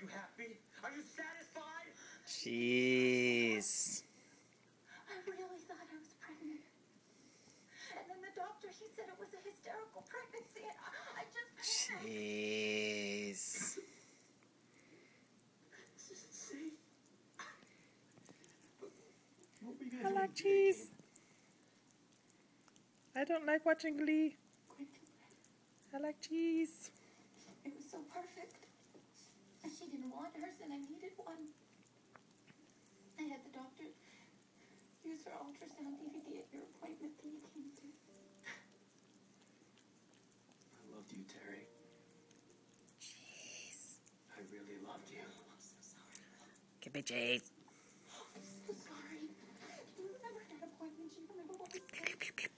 you happy? Are you satisfied? Jeez. I really thought I was pregnant. And then the doctor, he said it was a hysterical pregnancy, and I just panicked. Jeez. See? I like cheese. I don't like watching Glee. I like cheese. It was so perfect. And she didn't want hers, and I needed one. I had the doctor use her ultrasound DVD at your appointment that you came to. I loved you, Terry. Jeez. I really loved you. I'm so sorry. Give me cheese. I'm so sorry. You never had appointments. You remember what we said?